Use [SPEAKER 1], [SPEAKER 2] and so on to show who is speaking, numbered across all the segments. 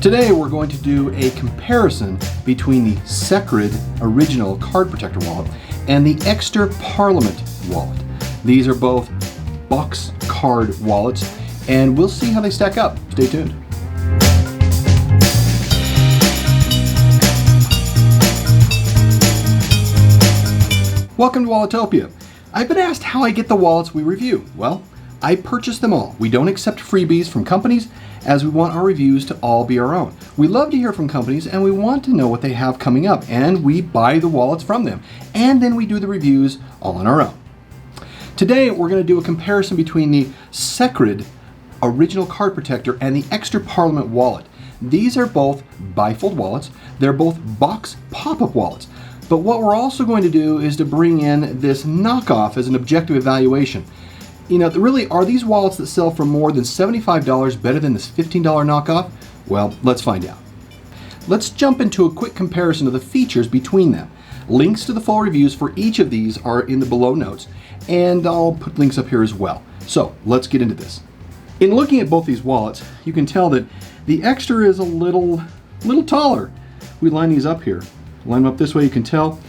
[SPEAKER 1] Today we're going to do a comparison between the Secrid original card protector wallet and the Ekster Parliament wallet. These are both box card wallets, and we'll see how they stack up. Stay tuned. Welcome to Walletopia. I've been asked how I get the wallets we review. Well, I purchase them all. We don't accept freebies from companies, as we want our reviews to all be our own. We love to hear from companies, and we want to know what they have coming up, and we buy the wallets from them, and then we do the reviews all on our own. Today we're going to do a comparison between the Secrid original card protector and the Ekster Parliament wallet. These are both bifold wallets. They're both box pop-up wallets. But what we're also going to do is to bring in this knockoff as an objective evaluation. You know, really, are these wallets that sell for more than $75 better than this $15 knockoff? Well, let's find out. Let's jump into a quick comparison of the features between them. Links to the full reviews for each of these are in the below notes, and I'll put links up here as well. So let's get into this. In looking at both these wallets, you can tell that the Ekster is a little taller. We line these up here. Line them up this way, you can tell.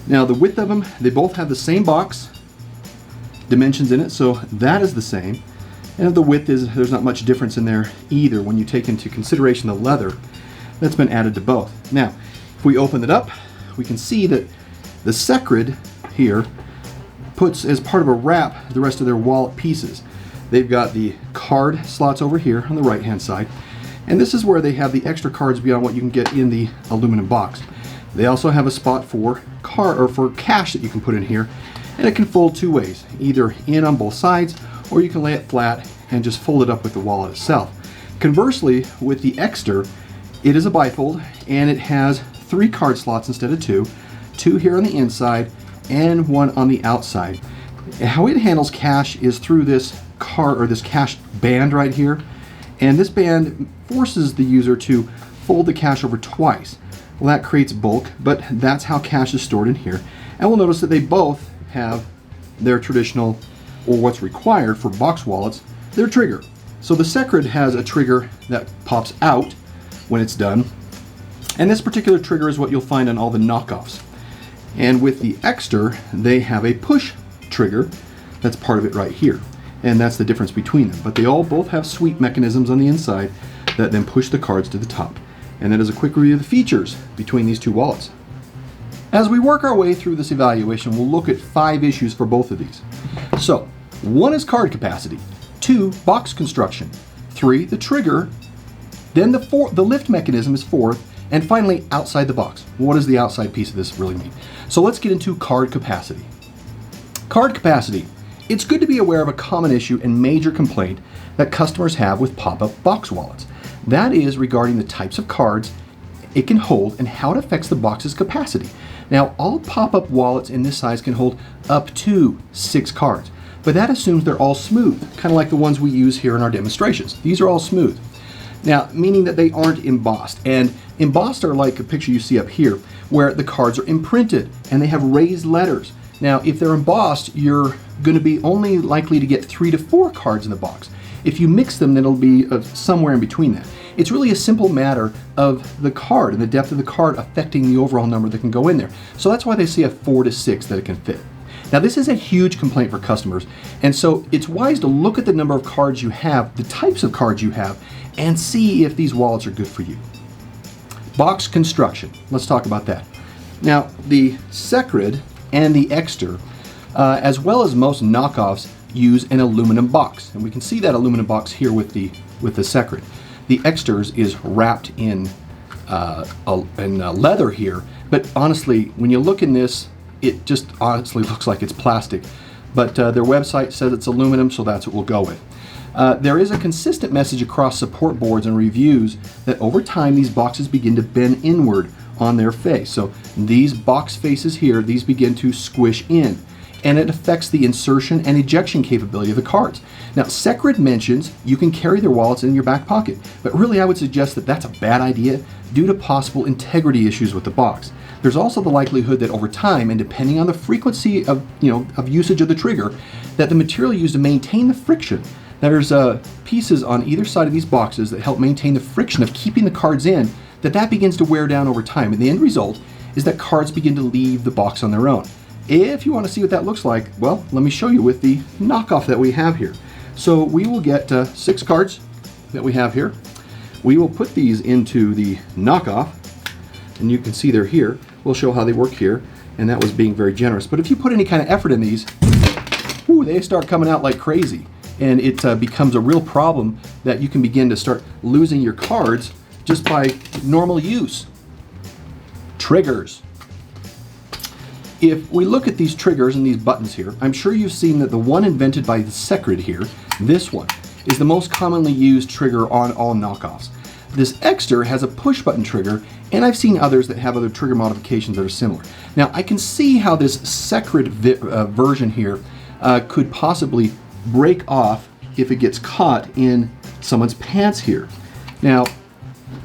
[SPEAKER 1] Now the width of them, they both have the same box dimensions in it, so that is the same. And the width is, there's not much difference in there either when you take into consideration the leather that's been added to both. Now, if we open it up, we can see that the Secrid here puts as part of a wrap the rest of their wallet pieces. They've got the card slots over here on the right hand side, and this is where they have the extra cards beyond what you can get in the aluminum box. They also have a spot for cash that you can put in here, and it can fold two ways, either in on both sides, or you can lay it flat and just fold it up with the wallet itself. Conversely, with the Ekster, it is a bifold, and it has 3 card slots instead of 2 here on the inside and 1 on the outside. How it handles cash is through this this cash band right here, and this band forces the user to fold the cash over twice. Well, that creates bulk, but that's how cash is stored in here. And we'll notice that they both have their traditional, or what's required for box wallets, their trigger. So the Secrid has a trigger that pops out when it's done, and this particular trigger is what you'll find on all the knockoffs. And with the Ekster, they have a push trigger that's part of it right here, and that's the difference between them. But they both have sweep mechanisms on the inside that then push the cards to the top. And that is a quick review of the features between these two wallets. As we work our way through this evaluation, we'll look at 5 issues for both of these. So, 1 is card capacity, 2, box construction, 3, the trigger, then the lift mechanism is 4th, and finally, outside the box. What does the outside piece of this really mean? So let's get into card capacity. Card capacity. It's good to be aware of a common issue and major complaint that customers have with pop-up box wallets. That is regarding the types of cards it can hold and how it affects the box's capacity. Now, all pop-up wallets in this size can hold up to 6 cards, but that assumes they're all smooth, kind of like the ones we use here in our demonstrations. These are all smooth. Now, meaning that they aren't embossed, and embossed are like a picture you see up here, where the cards are imprinted and they have raised letters. Now, if they're embossed, you're going to be only likely to get 3 to 4 cards in the box. If you mix them, then it'll be somewhere in between that. It's really a simple matter of the card and the depth of the card affecting the overall number that can go in there. So that's why they say a 4 to 6 that it can fit. Now, this is a huge complaint for customers, and so it's wise to look at the number of cards you have, the types of cards you have, and see if these wallets are good for you. Box construction. Let's talk about that. Now, the Secrid and the Ekster, as well as most knockoffs, use an aluminum box, and we can see that aluminum box here with the Secrid. The Ekster's is wrapped in leather here, but honestly, when you look in this, it just honestly looks like it's plastic. But their website says it's aluminum, so that's what we'll go with. There is a consistent message across support boards and reviews that over time these boxes begin to bend inward on their face. So these box faces here, these begin to squish in, and it affects the insertion and ejection capability of the cards. Now, Secrid mentions you can carry their wallets in your back pocket, but really I would suggest that that's a bad idea due to possible integrity issues with the box. There's also the likelihood that over time, and depending on the frequency of usage of the trigger, that the material used to maintain the friction Now there's pieces on either side of these boxes that help maintain the friction of keeping the cards in, that begins to wear down over time, and the end result is that cards begin to leave the box on their own. If you want to see what that looks like, well, let me show you with the knockoff that we have here. So we will get 6 cards that we have here. We will put these into the knockoff, and you can see they're here. We'll show how they work here, and that was being very generous. But if you put any kind of effort in these, ooh, they start coming out like crazy, and it becomes a real problem that you can begin to start losing your cards just by normal use. Triggers. If we look at these triggers and these buttons here, I'm sure you've seen that the one invented by the Secrid here, this one, is the most commonly used trigger on all knockoffs. This Exter has a push button trigger, and I've seen others that have other trigger modifications that are similar. Now I can see how this Secrid version here could possibly break off if it gets caught in someone's pants here. Now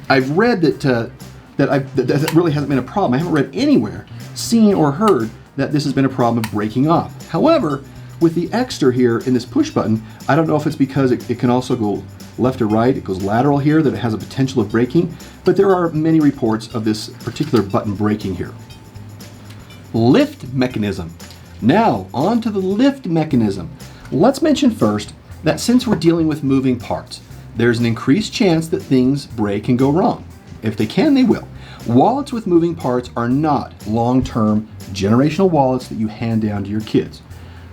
[SPEAKER 1] I've read that that really hasn't been a problem. I haven't read anywhere, seen or heard that this has been a problem of breaking off. However, with the Exter here in this push button, I don't know if it's because it can also go left or right, it goes lateral here, that it has a potential of breaking, but there are many reports of this particular button breaking here. Lift mechanism. Now, on to the lift mechanism. Let's mention first that since we're dealing with moving parts, there's an increased chance that things break and go wrong. If they can, they will. Wallets with moving parts are not long-term generational wallets that you hand down to your kids.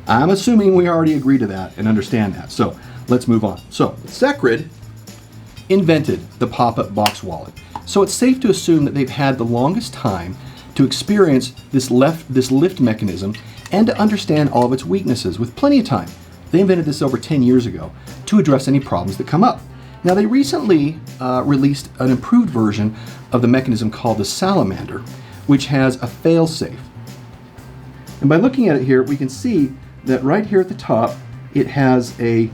[SPEAKER 1] I'm assuming we already agree to that and understand that. So let's move on. So Secrid invented the pop-up box wallet. So it's safe to assume that they've had the longest time to experience this lift mechanism and to understand all of its weaknesses with plenty of time. They invented this over 10 years ago to address any problems that come up. Now they recently released an improved version of the mechanism called the Salamander, which has a fail-safe. And by looking at it here, we can see that right here at the top, it has a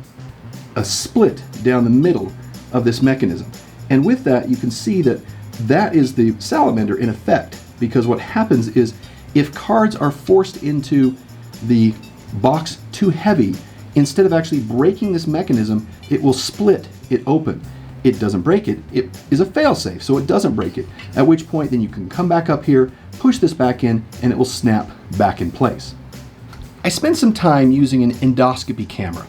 [SPEAKER 1] split down the middle of this mechanism. And with that, you can see that that is the Salamander in effect, because what happens is if cards are forced into the box too heavy, instead of actually breaking this mechanism, it will split it open. It doesn't break it. It is a fail-safe, so it doesn't break it. At which point then you can come back up here, push this back in, and it will snap back in place. I spent some time using an endoscopy camera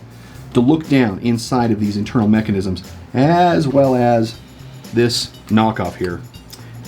[SPEAKER 1] to look down inside of these internal mechanisms, as well as this knockoff here,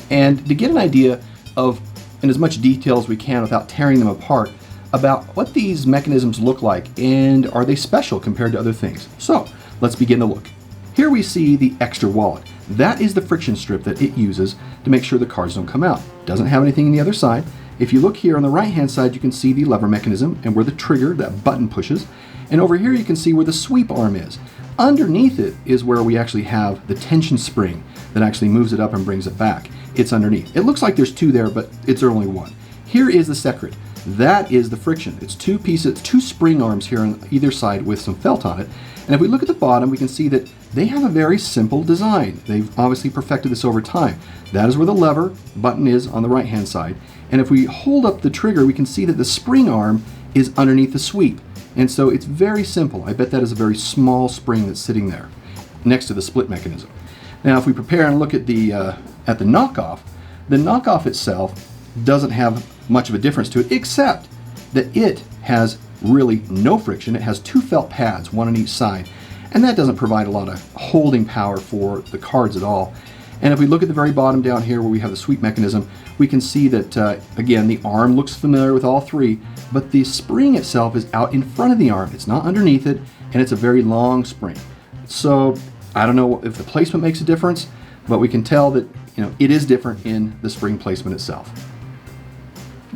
[SPEAKER 1] and to get an idea of, in as much detail as we can without tearing them apart, about what these mechanisms look like and are they special compared to other things. So let's begin to look. Here we see the Exter wallet. That is the friction strip that it uses to make sure the cards don't come out. Doesn't have anything on the other side. If you look here on the right hand side, you can see the lever mechanism and where the trigger, that button, pushes. And over here you can see where the sweep arm is. Underneath it is where we actually have the tension spring that actually moves it up and brings it back. It's underneath. It looks like there's two there, but it's only one. Here is the Secrid. That is the friction. It's two pieces, two spring arms here on either side with some felt on it. And if we look at the bottom, we can see that they have a very simple design. They've obviously perfected this over time. That is where the lever button is on the right hand side. And if we hold up the trigger, we can see that the spring arm is underneath the sweep. And so it's very simple. I bet that is a very small spring that's sitting there next to the split mechanism. Now if we prepare and look at the knockoff itself doesn't have much of a difference to it, except that it has really no friction. It has two felt pads, one on each side, and that doesn't provide a lot of holding power for the cards at all. And if we look at the very bottom down here where we have the sweep mechanism, we can see that, again, the arm looks familiar with all three, but the spring itself is out in front of the arm. It's not underneath it, and it's a very long spring. So I don't know if the placement makes a difference, but we can tell that it is different in the spring placement itself.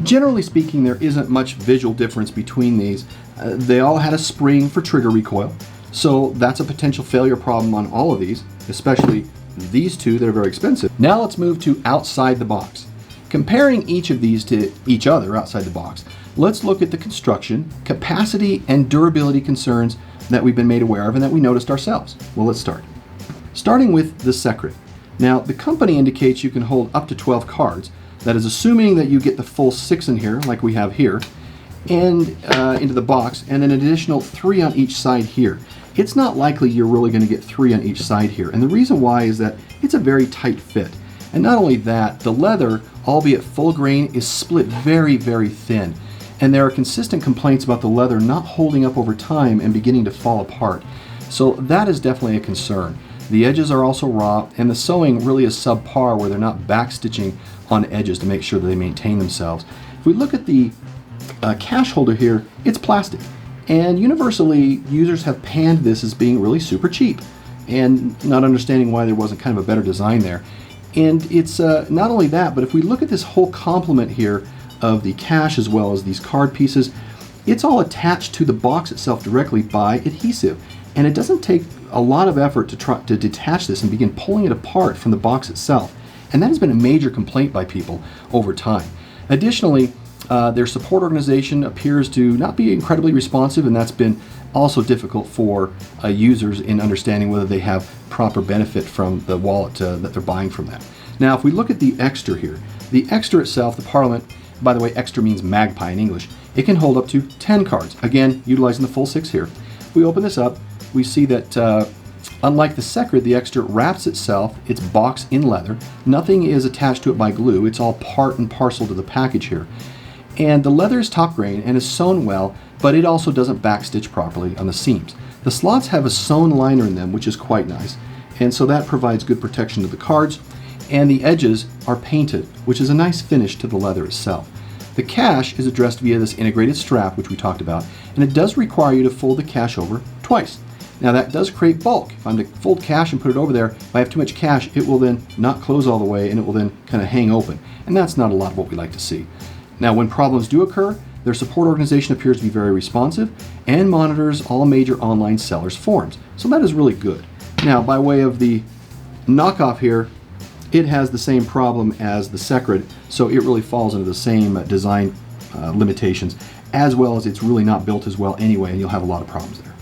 [SPEAKER 1] Generally speaking, there isn't much visual difference between these. They all had a spring for trigger recoil, so that's a potential failure problem on all of these, especially these two that are very expensive. Now let's move to outside the box. Comparing each of these to each other outside the box, let's look at the construction, capacity, and durability concerns that we've been made aware of and that we noticed ourselves. Well, let's start. Starting with the Secrid. Now, the company indicates you can hold up to 12 cards. That is assuming that you get the full 6 in here, like we have here, and into the box, and an additional 3 on each side here. it's not likely you're really going to get 3 on each side here. And the reason why is that it's a very tight fit. And not only that, the leather, albeit full grain, is split very, very thin. And there are consistent complaints about the leather not holding up over time and beginning to fall apart. So that is definitely a concern. The edges are also raw, and the sewing really is subpar where they're not backstitching on edges to make sure that they maintain themselves. If we look at the cash holder here, it's plastic. And universally, users have panned this as being really super cheap and not understanding why there wasn't kind of a better design there. And it's not only that, but if we look at this whole complement here of the cash as well as these card pieces, it's all attached to the box itself directly by adhesive. And it doesn't take a lot of effort to try to detach this and begin pulling it apart from the box itself. And that has been a major complaint by people over time. Additionally, their support organization appears to not be incredibly responsive, and that's been also difficult for users in understanding whether they have proper benefit from the wallet that they're buying from them. Now, if we look at the Extra here, the Extra itself, the Parliament, by the way, Extra means magpie in English, it can hold up to 10 cards, again, utilizing the full 6 here. If we open this up, we see that unlike the Secret, the Extra wraps itself, it's boxed in leather, nothing is attached to it by glue, it's all part and parcel to the package here. And the leather is top grain and is sewn well, but it also doesn't backstitch properly on the seams. The slots have a sewn liner in them, which is quite nice, and so that provides good protection to the cards. And the edges are painted, which is a nice finish to the leather itself. The cash is addressed via this integrated strap, which we talked about, and it does require you to fold the cash over twice. Now that does create bulk. If I'm to fold cash and put it over there, if I have too much cash, it will then not close all the way and it will then kind of hang open. And that's not a lot of what we like to see. Now, when problems do occur, their support organization appears to be very responsive and monitors all major online sellers' forums. So that is really good. Now, by way of the knockoff here, it has the same problem as the Secret, so it really falls into the same design limitations, as well as it's really not built as well anyway, and you'll have a lot of problems there.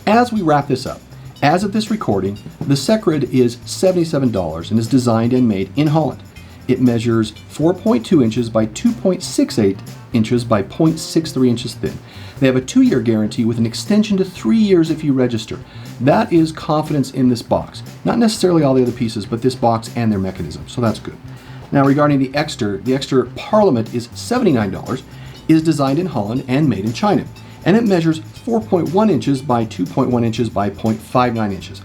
[SPEAKER 1] As we wrap this up, as of this recording, the Secret is $77 and is designed and made in Holland. It measures 4.2 inches by 2.68 inches by 0.63 inches thin. They have a 2-year guarantee with an extension to 3 years if you register. That is confidence in this box. Not necessarily all the other pieces, but this box and their mechanism, so that's good. Now regarding the Extra Parliament is $79, is designed in Holland and made in China. And it measures 4.1 inches by 2.1 inches by 0.59 inches.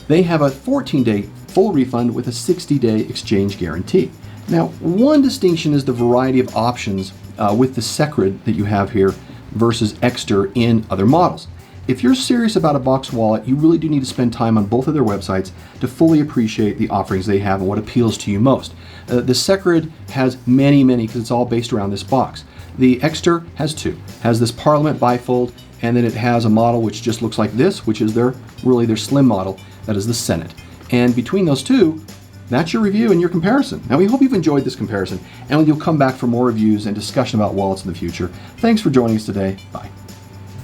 [SPEAKER 1] They have a 14-day full refund with a 60-day exchange guarantee. Now, one distinction is the variety of options with the Secret that you have here versus Extra in other models. If you're serious about a box wallet, you really do need to spend time on both of their websites to fully appreciate the offerings they have and what appeals to you most. The Secret has many, because it's all based around this box. The Extra has 2. Has this Parliament bifold, and then it has a model which just looks like this, which is their slim model. That is the Senate. And between those two, that's your review and your comparison. Now, we hope you've enjoyed this comparison, and you'll come back for more reviews and discussion about wallets in the future. Thanks for joining us today. Bye.